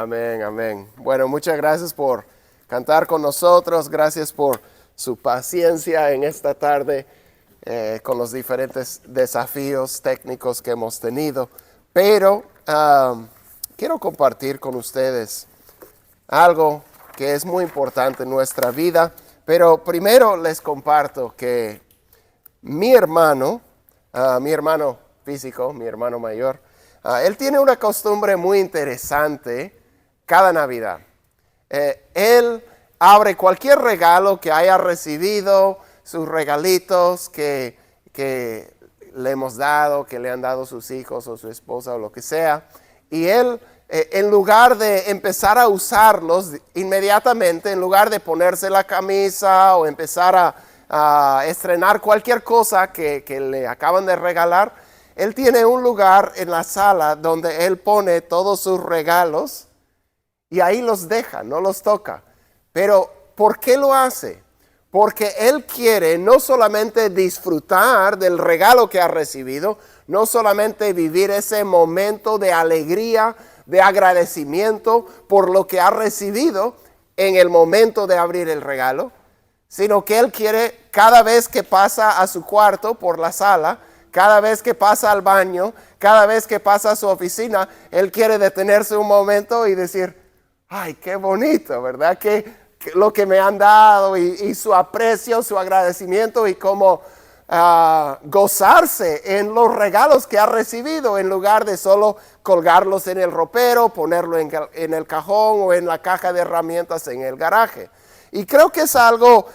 Amén, amén. Bueno, muchas gracias por cantar con nosotros. Gracias por su paciencia en esta tarde con los diferentes desafíos técnicos que hemos tenido. Pero quiero compartir con ustedes algo que es muy importante en nuestra vida. Pero primero les comparto que mi hermano físico, mi hermano mayor, él tiene una costumbre muy interesante cada Navidad. Él abre cualquier regalo que haya recibido, sus regalitos que le hemos dado, que le han dado sus hijos o su esposa o lo que sea. Y él, en lugar de empezar a usarlos inmediatamente, en lugar de ponerse la camisa o empezar a estrenar cualquier cosa que le acaban de regalar, él tiene un lugar en la sala donde él pone todos sus regalos y ahí los deja, no los toca. Pero ¿por qué lo hace? Porque él quiere no solamente disfrutar del regalo que ha recibido, no solamente vivir ese momento de alegría, de agradecimiento por lo que ha recibido en el momento de abrir el regalo, sino que él quiere cada vez que pasa a su cuarto por la sala, cada vez que pasa al baño, cada vez que pasa a su oficina, él quiere detenerse un momento y decir, ay, qué bonito, ¿verdad? Que lo que me han dado y su aprecio, su agradecimiento y cómo gozarse en los regalos que ha recibido en lugar de solo colgarlos en el ropero, ponerlo en el cajón o en la caja de herramientas en el garaje. Y creo que es algo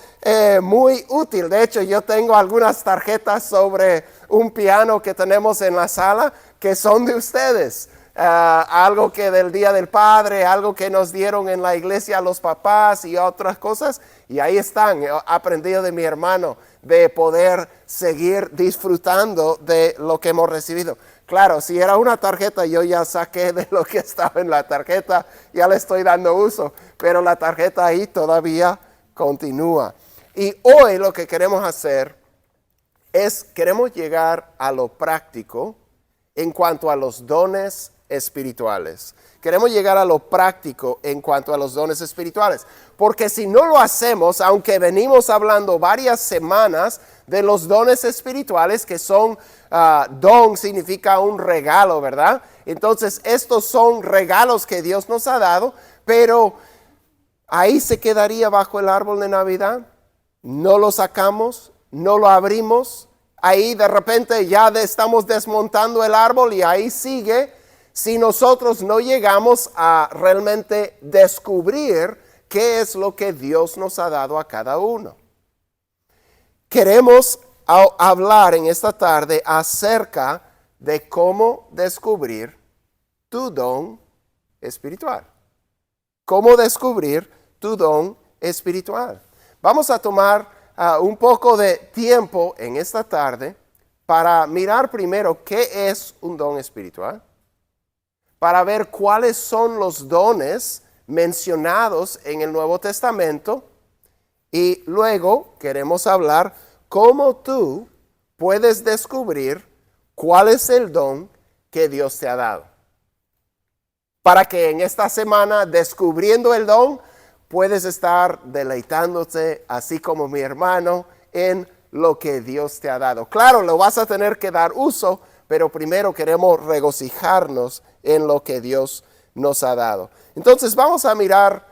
muy útil. De hecho, yo tengo algunas tarjetas sobre un piano que tenemos en la sala que son de ustedes. Algo que del Día del Padre, algo que nos dieron en la iglesia los papás y otras cosas. Y ahí están. He aprendido de mi hermano de poder seguir disfrutando de lo que hemos recibido. Claro, si era una tarjeta, yo ya saqué de lo que estaba en la tarjeta, ya le estoy dando uso, pero la tarjeta ahí todavía continúa. Y hoy lo que queremos hacer es, queremos llegar a lo práctico en cuanto a los dones espirituales. Queremos llegar a lo práctico en cuanto a los dones espirituales, porque si no lo hacemos, aunque venimos hablando varias semanas de los dones espirituales, que son, don significa un regalo, ¿verdad? Entonces, estos son regalos que Dios nos ha dado, pero ahí se quedaría bajo el árbol de Navidad. No lo sacamos, no lo abrimos, ahí de repente ya estamos desmontando el árbol y ahí sigue, si nosotros no llegamos a realmente descubrir qué es lo que Dios nos ha dado a cada uno. Queremos hablar en esta tarde acerca de cómo descubrir tu don espiritual. Cómo descubrir tu don espiritual. Vamos a tomar un poco de tiempo en esta tarde para mirar primero qué es un don espiritual, para ver cuáles son los dones mencionados en el Nuevo Testamento y luego queremos hablar cómo tú puedes descubrir cuál es el don que Dios te ha dado. Para que en esta semana, descubriendo el don, puedes estar deleitándote, así como mi hermano, en lo que Dios te ha dado. Claro, lo vas a tener que dar uso, pero primero queremos regocijarnos en lo que Dios nos ha dado. Entonces vamos a mirar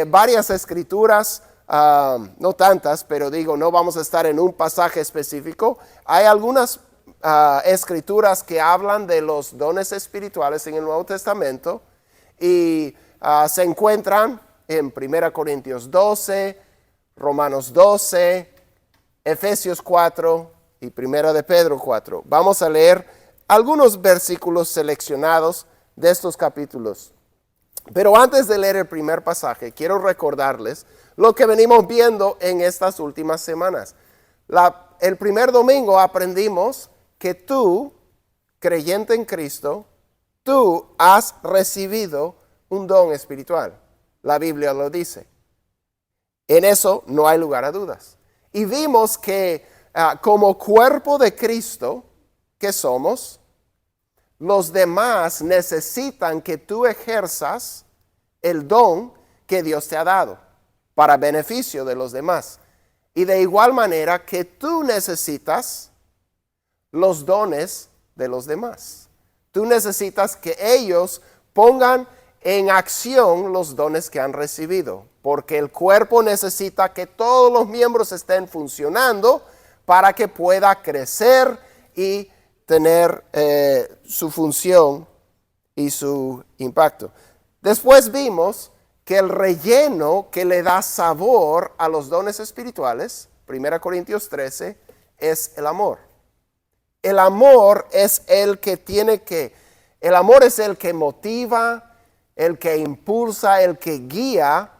varias escrituras, no tantas, pero digo, no vamos a estar en un pasaje específico. Hay algunas escrituras que hablan de los dones espirituales en el Nuevo Testamento y se encuentran en 1 Corintios 12, Romanos 12, Efesios 4 y 1 de Pedro 4. Vamos a leer algunos versículos seleccionados de estos capítulos. Pero antes de leer el primer pasaje, quiero recordarles lo que venimos viendo en estas últimas semanas. El primer domingo aprendimos que tú, creyente en Cristo, tú has recibido un don espiritual. La Biblia lo dice. En eso no hay lugar a dudas. Y vimos que como cuerpo de Cristo que somos, los demás necesitan que tú ejerzas el don que Dios te ha dado para beneficio de los demás. Y de igual manera que tú necesitas los dones de los demás. Tú necesitas que ellos pongan en acción los dones que han recibido, porque el cuerpo necesita que todos los miembros estén funcionando para que pueda crecer y tener su función y su impacto. Después vimos que el relleno que le da sabor a los dones espirituales, 1 Corintios 13, es el amor. El amor es el que motiva, el que impulsa, el que guía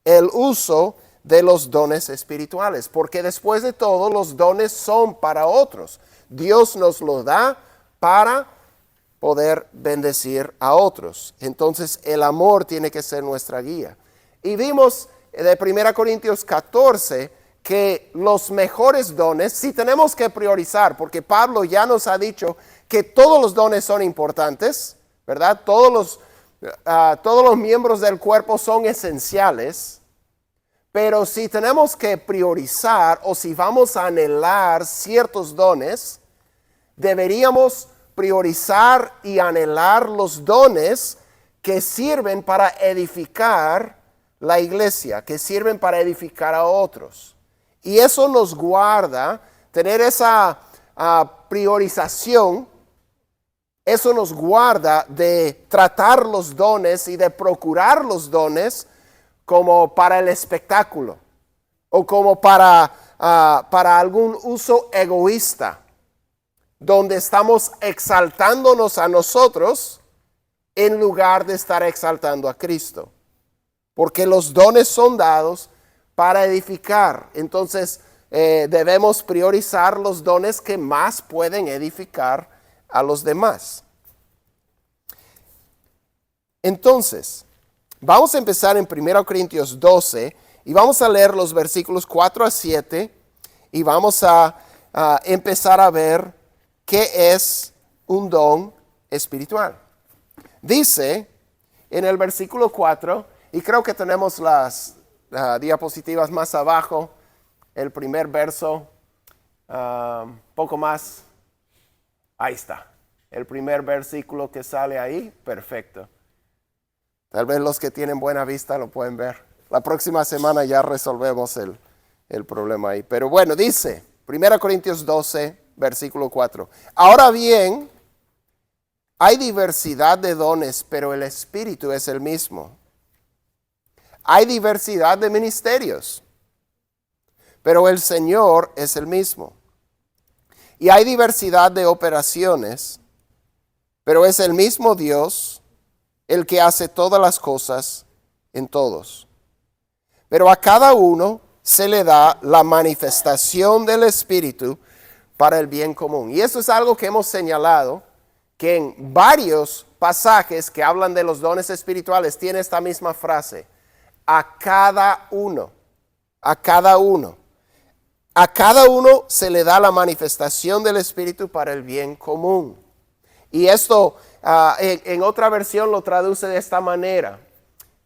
el uso de los dones espirituales. Porque después de todo, los dones son para otros. Dios nos los da para poder bendecir a otros. Entonces, el amor tiene que ser nuestra guía. Y vimos de 1 Corintios 14 que los mejores dones, si tenemos que priorizar, porque Pablo ya nos ha dicho que todos los dones son importantes, ¿verdad? Todos los miembros del cuerpo son esenciales, pero si tenemos que priorizar o si vamos a anhelar ciertos dones, deberíamos priorizar y anhelar los dones que sirven para edificar la iglesia, que sirven para edificar a otros. Y eso nos guarda, tener esa priorización, eso nos guarda de tratar los dones y de procurar los dones como para el espectáculo o como para algún uso egoísta, donde estamos exaltándonos a nosotros en lugar de estar exaltando a Cristo. Porque los dones son dados para edificar. Entonces debemos priorizar los dones que más pueden edificar a los demás. Entonces, vamos a empezar en 1 Corintios 12 y vamos a leer los versículos 4 a 7 y vamos a empezar a ver qué es un don espiritual. Dice en el versículo 4, y creo que tenemos las diapositivas más abajo, el primer verso, poco más, ahí está, el primer versículo que sale ahí, perfecto. Tal vez los que tienen buena vista lo pueden ver. La próxima semana ya resolvemos el problema ahí. Pero bueno, dice, 1 Corintios 12, versículo 4. Ahora bien, hay diversidad de dones, pero el Espíritu es el mismo. Hay diversidad de ministerios, pero el Señor es el mismo. Y hay diversidad de operaciones, pero es el mismo Dios el que hace todas las cosas en todos. Pero a cada uno se le da la manifestación del Espíritu para el bien común. Y eso es algo que hemos señalado, que en varios pasajes que hablan de los dones espirituales tiene esta misma frase. A cada uno, a cada uno. A cada uno se le da la manifestación del Espíritu para el bien común. Y esto en otra versión lo traduce de esta manera.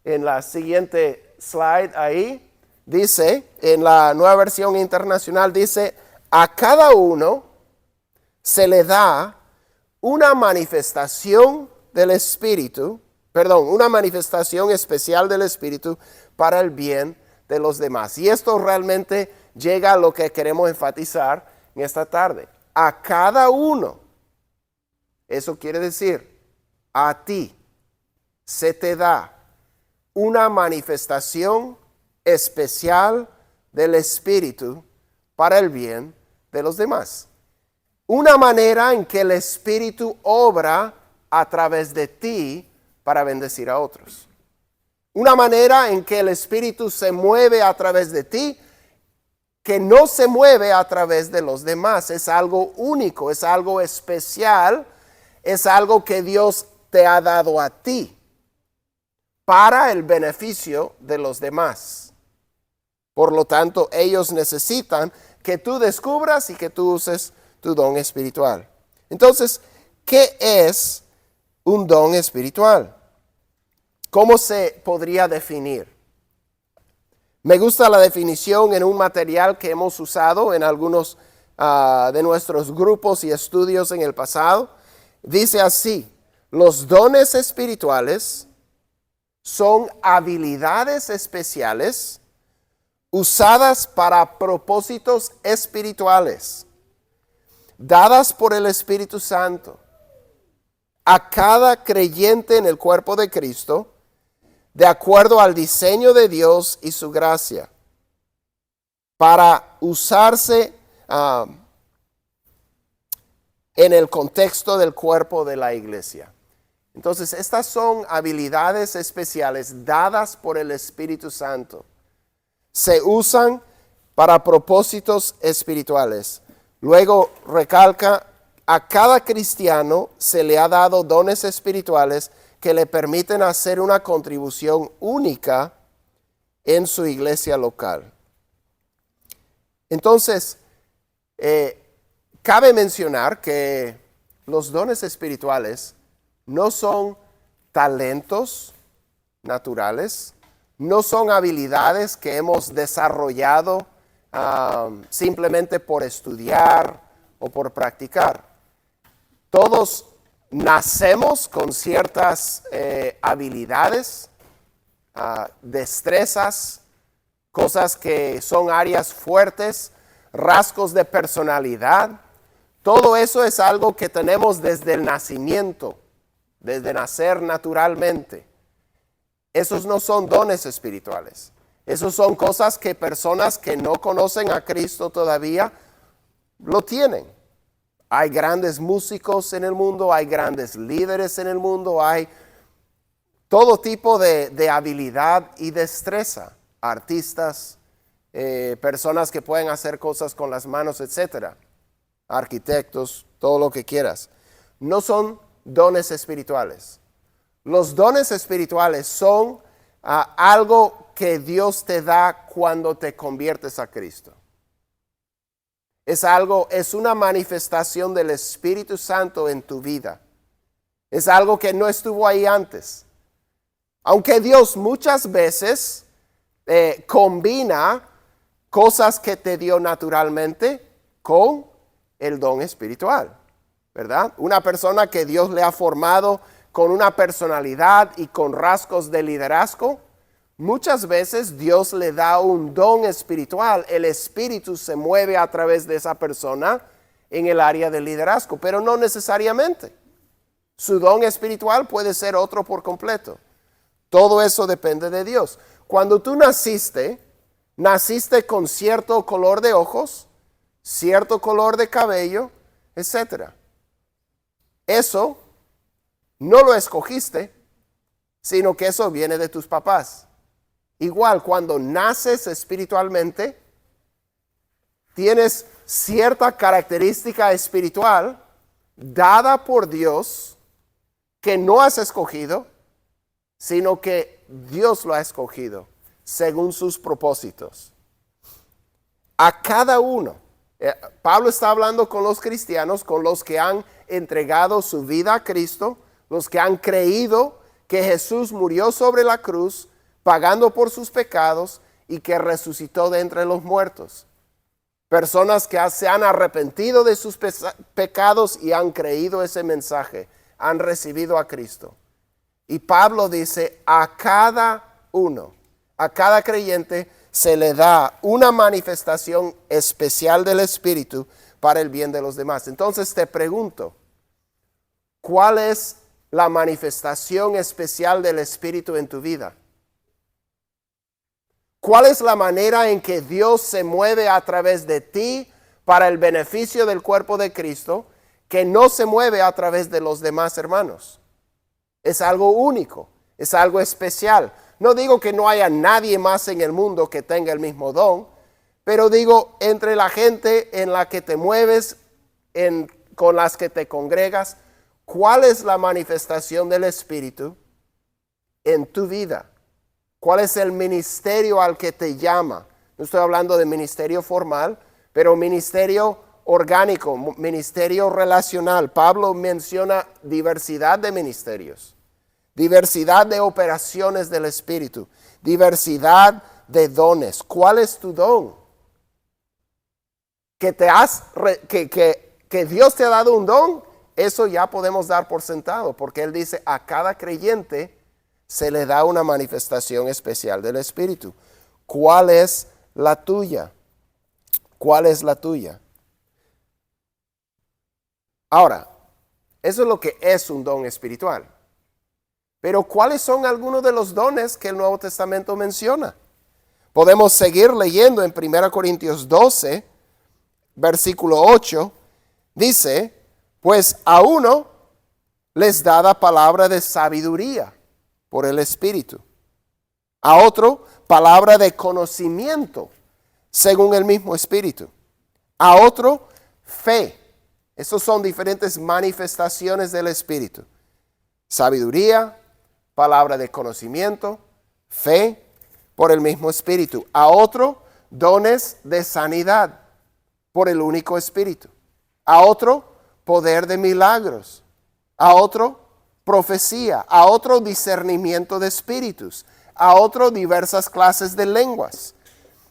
En la siguiente slide ahí dice, en la Nueva Versión Internacional dice, a cada uno se le da una manifestación del Espíritu, una manifestación especial del Espíritu para el bien de los demás. Y esto realmente llega a lo que queremos enfatizar en esta tarde. A cada uno. Eso quiere decir, a ti se te da una manifestación especial del Espíritu para el bien de los demás. Una manera en que el Espíritu obra a través de ti para bendecir a otros. Una manera en que el Espíritu se mueve a través de ti, que no se mueve a través de los demás. Es algo único, es algo especial, es algo que Dios te ha dado a ti para el beneficio de los demás. Por lo tanto, ellos necesitan que tú descubras y que tú uses tu don espiritual. Entonces, ¿qué es un don espiritual? ¿Cómo se podría definir? Me gusta la definición en un material que hemos usado en algunos de nuestros grupos y estudios en el pasado. Dice así: los dones espirituales son habilidades especiales usadas para propósitos espirituales, dadas por el Espíritu Santo a cada creyente en el cuerpo de Cristo, de acuerdo al diseño de Dios y su gracia, para usarse en el contexto del cuerpo de la iglesia. Entonces, estas son habilidades especiales dadas por el Espíritu Santo. Se usan para propósitos espirituales. Luego recalca: a cada cristiano se le ha dado dones espirituales que le permiten hacer una contribución única en su iglesia local. Entonces, cabe mencionar que los dones espirituales no son talentos naturales, no son habilidades que hemos desarrollado simplemente por estudiar o por practicar. Todos nacemos con ciertas habilidades, destrezas, cosas que son áreas fuertes, rasgos de personalidad. Todo eso es algo que tenemos desde el nacimiento, desde nacer naturalmente. Esos no son dones espirituales. Esos son cosas que personas que no conocen a Cristo todavía lo tienen. Hay grandes músicos en el mundo, hay grandes líderes en el mundo, hay todo tipo de habilidad y destreza. Artistas, personas que pueden hacer cosas con las manos, etcétera. Arquitectos, todo lo que quieras. No son dones espirituales. Los dones espirituales son algo que Dios te da cuando te conviertes a Cristo. Es una manifestación del Espíritu Santo en tu vida. Es algo que no estuvo ahí antes. Aunque Dios muchas veces combina cosas que te dio naturalmente con el don espiritual, ¿verdad? Una persona que Dios le ha formado con una personalidad y con rasgos de liderazgo, muchas veces Dios le da un don espiritual. El Espíritu se mueve a través de esa persona en el área del liderazgo, pero no necesariamente. Su don espiritual puede ser otro por completo. Todo eso depende de Dios. Cuando tú naciste con cierto color de ojos, cierto color de cabello, etc. Eso no lo escogiste, sino que eso viene de tus papás. Igual, cuando naces espiritualmente, tienes cierta característica espiritual dada por Dios que no has escogido, sino que Dios lo ha escogido según sus propósitos. A cada uno. Pablo está hablando con los cristianos, con los que han entregado su vida a Cristo, los que han creído que Jesús murió sobre la cruz, pagando por sus pecados y que resucitó de entre los muertos. Personas que se han arrepentido de sus pecados y han creído ese mensaje, han recibido a Cristo. Y Pablo dice: a cada uno, a cada creyente se le da una manifestación especial del Espíritu para el bien de los demás. Entonces te pregunto, ¿cuál es la manifestación especial del Espíritu en tu vida? ¿Cuál es la manera en que Dios se mueve a través de ti para el beneficio del cuerpo de Cristo, que no se mueve a través de los demás hermanos? Es algo único, es algo especial. No digo que no haya nadie más en el mundo que tenga el mismo don, pero digo, entre la gente en la que te mueves, con las que te congregas, ¿cuál es la manifestación del Espíritu en tu vida? ¿Cuál es el ministerio al que te llama? No estoy hablando de ministerio formal, pero ministerio orgánico, ministerio relacional. Pablo menciona diversidad de ministerios. diversidad de operaciones del Espíritu, diversidad de dones. ¿Cuál es tu don? Que Dios te ha dado un don, eso ya podemos dar por sentado, porque Él dice, a cada creyente se le da una manifestación especial del Espíritu. ¿Cuál es la tuya? ¿Cuál es la tuya? Ahora, eso es lo que es un don espiritual. Pero ¿cuáles son algunos de los dones que el Nuevo Testamento menciona? Podemos seguir leyendo en 1 Corintios 12, versículo 8. Dice, pues a uno les dada palabra de sabiduría por el Espíritu. A otro, palabra de conocimiento según el mismo Espíritu. A otro, fe. Esas son diferentes manifestaciones del Espíritu. Sabiduría, palabra de conocimiento, fe, por el mismo Espíritu. A otro, dones de sanidad, por el único Espíritu. A otro, poder de milagros. A otro, profecía. A otro, discernimiento de espíritus. A otro, diversas clases de lenguas.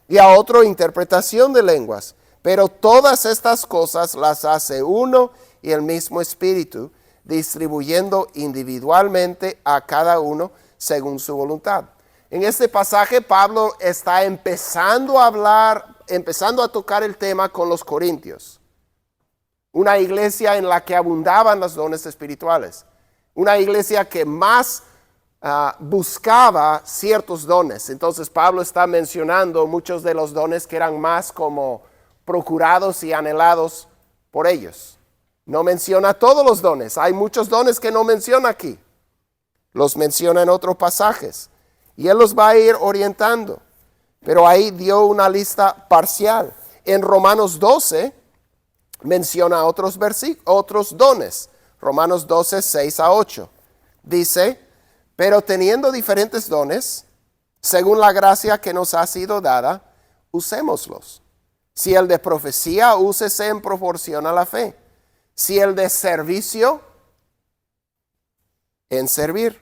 Y a otro, interpretación de lenguas. Pero todas estas cosas las hace uno y el mismo Espíritu, distribuyendo individualmente a cada uno según su voluntad. En este pasaje Pablo está empezando a tocar el tema con los corintios. Una iglesia en la que abundaban los dones espirituales. Una iglesia que más buscaba ciertos dones. Entonces Pablo está mencionando muchos de los dones que eran más como procurados y anhelados por ellos. No menciona todos los dones. Hay muchos dones que no menciona aquí. Los menciona en otros pasajes. Y él los va a ir orientando. Pero ahí dio una lista parcial. En Romanos 12 menciona otros dones. Romanos 12, 6 a 8. Dice, pero teniendo diferentes dones, según la gracia que nos ha sido dada, usémoslos. Si el de profecía, úsese en proporción a la fe. Si el de servicio, en servir.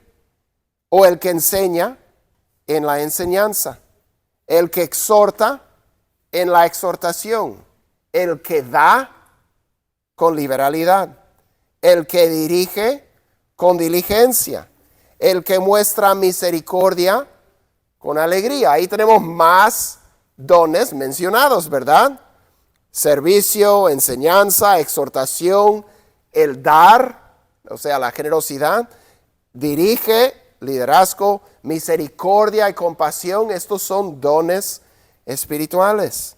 O el que enseña, en la enseñanza. El que exhorta, en la exhortación. El que da, con liberalidad. El que dirige, con diligencia. El que muestra misericordia, con alegría. Ahí tenemos más dones mencionados, ¿verdad? Servicio, enseñanza, exhortación, el dar, o sea, la generosidad, dirige, liderazgo, misericordia y compasión. Estos son dones espirituales.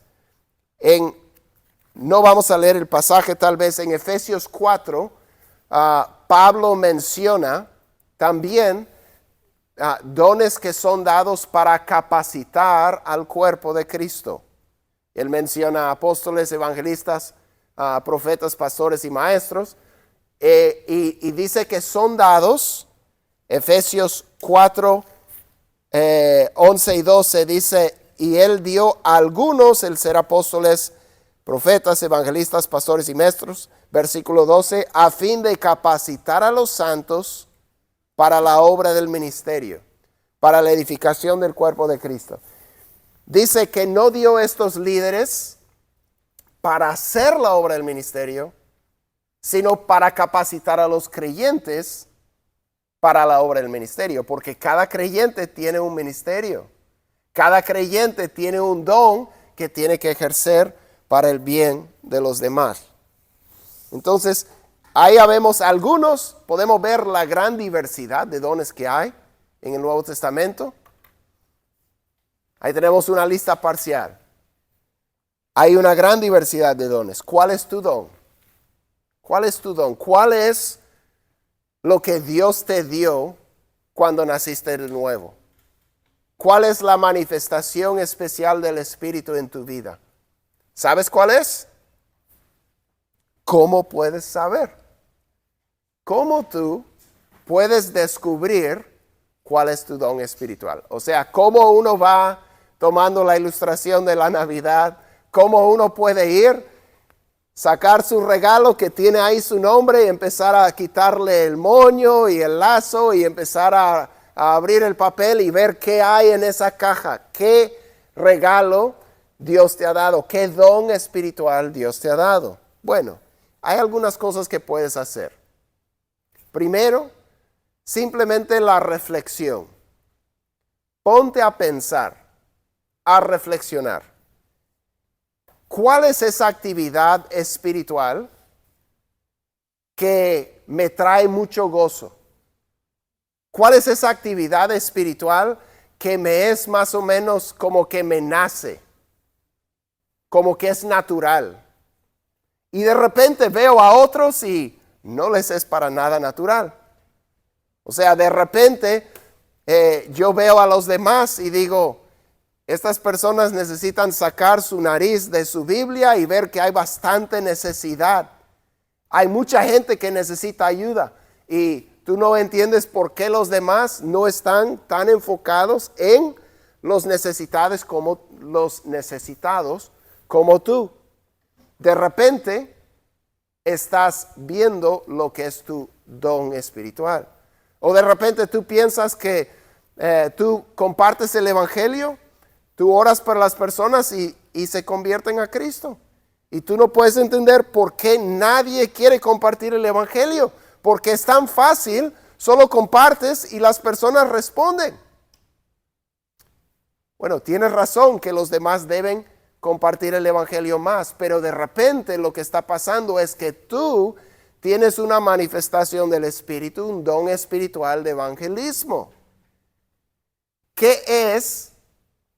No vamos a leer el pasaje, tal vez en Efesios 4, Pablo menciona también dones que son dados para capacitar al cuerpo de Cristo. Él menciona apóstoles, evangelistas, profetas, pastores y maestros. Y dice que son dados, Efesios 4, 11 y 12 dice, y él dio a algunos el ser apóstoles, profetas, evangelistas, pastores y maestros. Versículo 12, a fin de capacitar a los santos para la obra del ministerio, para la edificación del cuerpo de Cristo. Dice que no dio estos líderes para hacer la obra del ministerio, sino para capacitar a los creyentes para la obra del ministerio, porque cada creyente tiene un ministerio. Cada creyente tiene un don que tiene que ejercer para el bien de los demás. Entonces, ahí vemos algunos, podemos ver la gran diversidad de dones que hay en el Nuevo Testamento. Ahí tenemos una lista parcial. Hay una gran diversidad de dones. ¿Cuál es tu don? ¿Cuál es tu don? ¿Cuál es lo que Dios te dio cuando naciste de nuevo? ¿Cuál es la manifestación especial del Espíritu en tu vida? ¿Sabes cuál es? ¿Cómo puedes saber? ¿Cómo tú puedes descubrir cuál es tu don espiritual? O sea, ¿cómo uno va tomando la ilustración de la Navidad? ¿Cómo uno puede ir sacar su regalo que tiene ahí su nombre y empezar a quitarle el moño y el lazo y empezar a abrir el papel y ver qué hay en esa caja, qué regalo Dios te ha dado, qué don espiritual Dios te ha dado. Bueno, hay algunas cosas que puedes hacer. Primero, simplemente la reflexión. Ponte a pensar, a reflexionar. ¿Cuál es esa actividad espiritual que me trae mucho gozo? ¿Cuál es esa actividad espiritual que me es más o menos como que me nace, como que es natural? Y de repente veo a otros y no les es para nada natural. O sea, de repente yo veo a los demás y digo, estas personas necesitan sacar su nariz de su Biblia y ver que hay bastante necesidad. Hay mucha gente que necesita ayuda y tú no entiendes por qué los demás no están tan enfocados en los necesitados como tú. De repente estás viendo lo que es tu don espiritual. O de repente tú piensas que tú compartes el evangelio, tú oras por las personas y se convierten a Cristo. Y tú no puedes entender por qué nadie quiere compartir el evangelio. Porque es tan fácil, solo compartes y las personas responden. Bueno, tienes razón que los demás deben compartir el evangelio más, pero de repente lo que está pasando es que tú tienes una manifestación del Espíritu, un don espiritual de evangelismo. ¿Qué es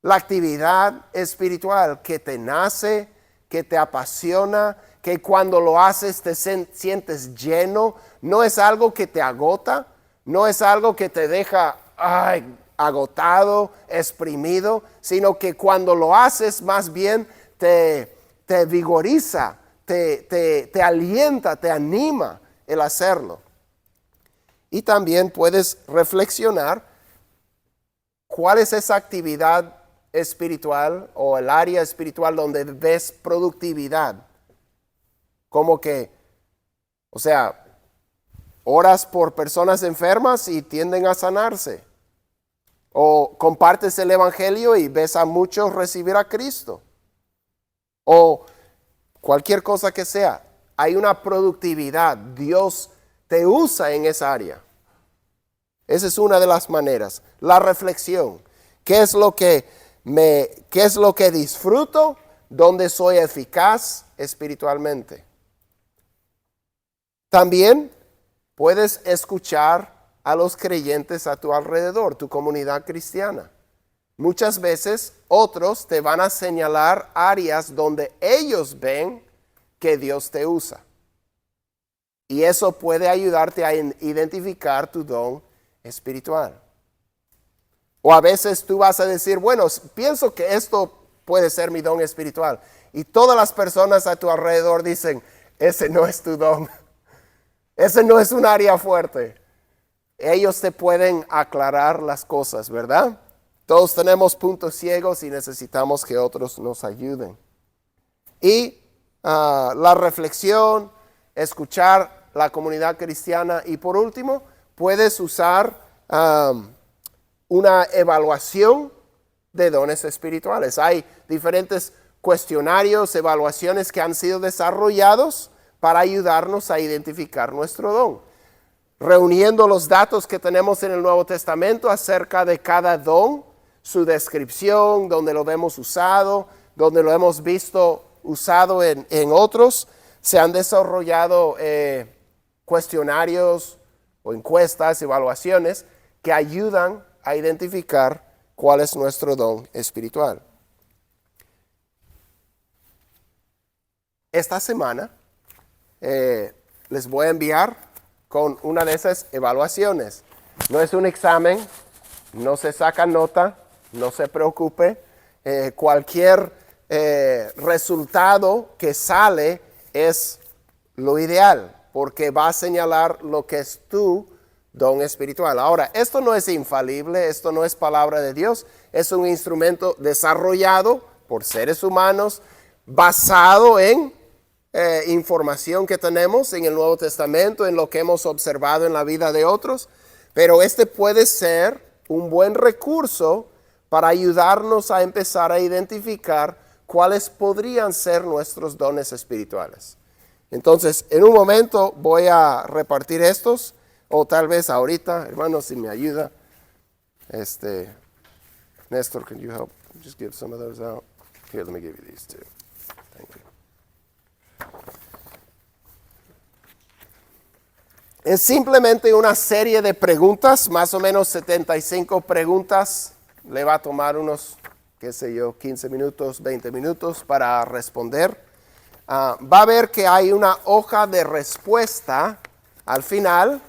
la actividad espiritual que te nace, que te apasiona, que cuando lo haces te sientes lleno? No es algo que te agota, no es algo que te deja agotado, exprimido, sino que cuando lo haces más bien te vigoriza, te alienta, te anima el hacerlo. Y también puedes reflexionar cuál es esa actividad espiritual o el área espiritual donde ves productividad. Como que, o sea, oras por personas enfermas y tienden a sanarse. O compartes el evangelio y ves a muchos recibir a Cristo. O cualquier cosa que sea, hay una productividad. Dios te usa en esa área. Esa es una de las maneras. La reflexión. ¿Qué es lo que disfruto? ¿Dónde soy eficaz espiritualmente? También puedes escuchar a los creyentes a tu alrededor, tu comunidad cristiana. Muchas veces otros te van a señalar áreas donde ellos ven que Dios te usa. Y eso puede ayudarte a identificar tu don espiritual. O a veces tú vas a decir, bueno, pienso que esto puede ser mi don espiritual. Y todas las personas a tu alrededor dicen, ese no es tu don. Ese no es un área fuerte. Ellos te pueden aclarar las cosas, ¿verdad? Todos tenemos puntos ciegos y necesitamos que otros nos ayuden. Y la reflexión, escuchar la comunidad cristiana. Y por último, puedes usar una evaluación de dones espirituales. Hay diferentes cuestionarios, evaluaciones que han sido desarrollados para ayudarnos a identificar nuestro don. Reuniendo los datos que tenemos en el Nuevo Testamento acerca de cada don, su descripción, donde lo vemos usado, donde lo hemos visto usado en otros, se han desarrollado cuestionarios o encuestas, evaluaciones que ayudan a identificar cuál es nuestro don espiritual. Esta semana les voy a enviar con una de esas evaluaciones. No es un examen, no se saca nota, no se preocupe. Cualquier resultado que sale es lo ideal, porque va a señalar lo que es tu don espiritual. Ahora, esto no es infalible, esto no es palabra de Dios, es un instrumento desarrollado por seres humanos, basado en información que tenemos en el Nuevo Testamento, en lo que hemos observado en la vida de otros, pero este puede ser un buen recurso para ayudarnos a empezar a identificar cuáles podrían ser nuestros dones espirituales. Entonces, en un momento voy a repartir estos, o tal vez ahorita, hermano, si me ayuda. Nestor, can you help just give some of those out? Here, let me give you these two. Thank you. Es simplemente una serie de preguntas, más o menos 75 preguntas. Le va a tomar unos, 15 minutos, 20 minutos para responder. Va a ver que hay una hoja de respuesta al final.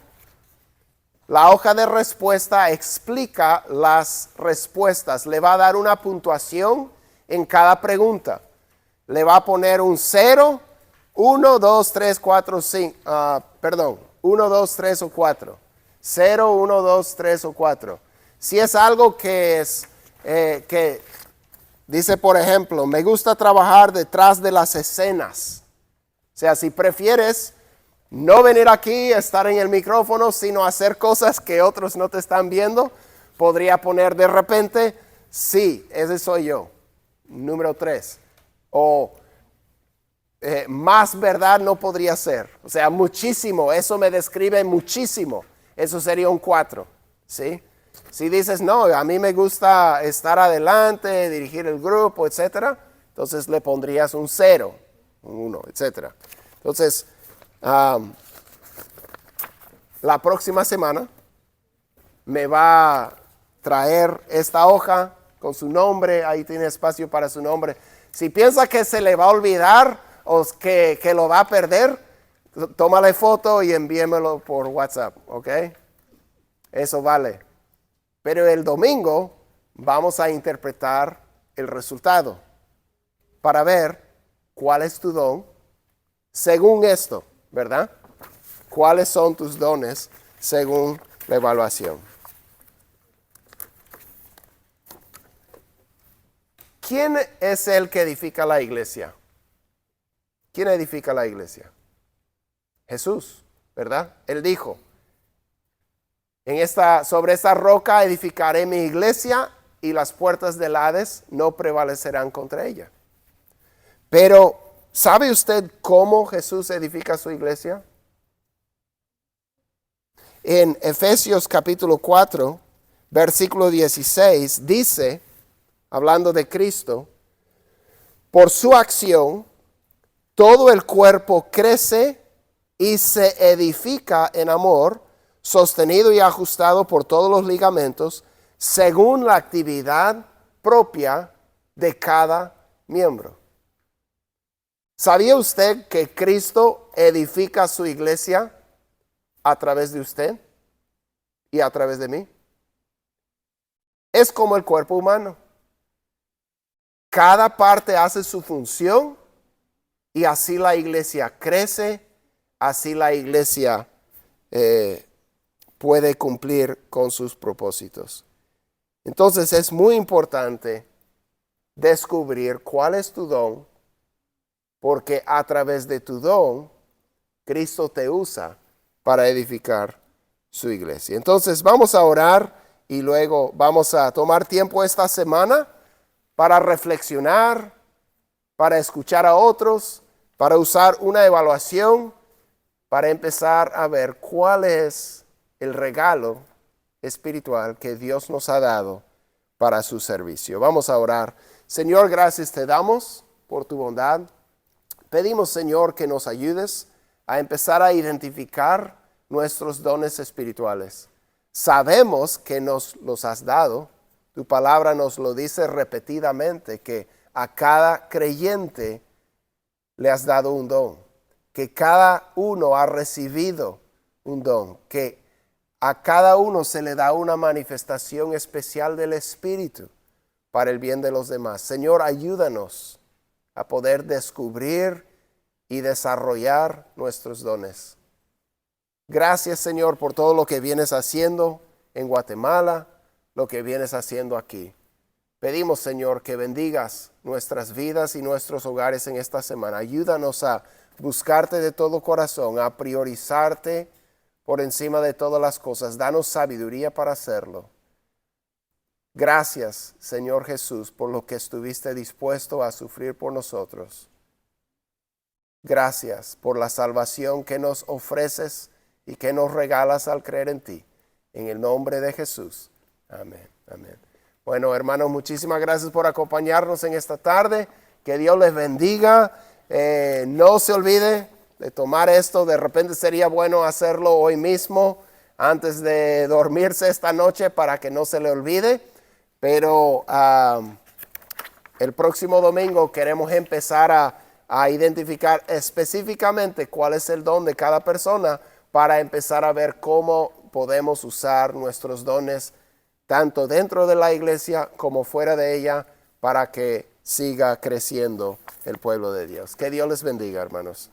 La hoja de respuesta explica las respuestas. Le va a dar una puntuación en cada pregunta. Le va a poner un 0, 1, 2, 3, 4, 5, 1, 2, 3 o 4. 0, 1, 2, 3 o 4. Si es algo que dice, por ejemplo, me gusta trabajar detrás de las escenas. O sea, si prefieres no venir aquí, estar en el micrófono, sino hacer cosas que otros no te están viendo, podría poner de repente, sí, ese soy yo. Número 3. O más verdad no podría ser. O sea, muchísimo, eso me describe muchísimo. Eso sería un 4, ¿sí? Si dices, no, a mí me gusta estar adelante, dirigir el grupo, etcétera, entonces le pondrías un 0, un 1, etcétera. Entonces, la próxima semana me va a traer esta hoja con su nombre, ahí tiene espacio para su nombre. Si piensa que se le va a olvidar o que lo va a perder, tómale foto y envíemelo por WhatsApp, ¿ok? Eso vale. Pero el domingo vamos a interpretar el resultado para ver cuál es tu don según esto, ¿verdad? ¿Cuáles son tus dones según la evaluación? ¿Quién es el que edifica la iglesia? ¿Quién edifica la iglesia? Jesús, ¿verdad? Él dijo, sobre esta roca edificaré mi iglesia y las puertas del Hades no prevalecerán contra ella. Pero, ¿sabe usted cómo Jesús edifica su iglesia? En Efesios capítulo 4, versículo 16, dice, hablando de Cristo, por su acción, todo el cuerpo crece y se edifica en amor, sostenido y ajustado por todos los ligamentos, según la actividad propia de cada miembro. ¿Sabía usted que Cristo edifica su iglesia a través de usted y a través de mí? Es como el cuerpo humano. Cada parte hace su función y así la iglesia crece, así la iglesia puede cumplir con sus propósitos. Entonces es muy importante descubrir cuál es tu don, porque a través de tu don, Cristo te usa para edificar su iglesia. Entonces vamos a orar y luego vamos a tomar tiempo esta semana para reflexionar, para escuchar a otros, para usar una evaluación, para empezar a ver cuál es el regalo espiritual que Dios nos ha dado para su servicio. Vamos a orar. Señor, gracias te damos por tu bondad. Pedimos, Señor, que nos ayudes a empezar a identificar nuestros dones espirituales. Sabemos que nos los has dado. Tu palabra nos lo dice repetidamente, que a cada creyente le has dado un don, que cada uno ha recibido un don, que a cada uno se le da una manifestación especial del Espíritu para el bien de los demás. Señor, ayúdanos a poder descubrir y desarrollar nuestros dones. Gracias, Señor, por todo lo que vienes haciendo en Guatemala, lo que vienes haciendo aquí. Pedimos, Señor, que bendigas nuestras vidas y nuestros hogares en esta semana. Ayúdanos a buscarte de todo corazón, a priorizarte por encima de todas las cosas. Danos sabiduría para hacerlo. Gracias, Señor Jesús, por lo que estuviste dispuesto a sufrir por nosotros. Gracias por la salvación que nos ofreces y que nos regalas al creer en ti. En el nombre de Jesús. Amén. Amén. Bueno, hermanos, muchísimas gracias por acompañarnos en esta tarde. Que Dios les bendiga. No se olvide de tomar esto. De repente sería bueno hacerlo hoy mismo, antes de dormirse esta noche, para que no se le olvide. Pero el próximo domingo queremos empezar a identificar específicamente cuál es el don de cada persona, para empezar a ver cómo podemos usar nuestros dones tanto dentro de la iglesia como fuera de ella, para que siga creciendo el pueblo de Dios. Que Dios les bendiga, hermanos.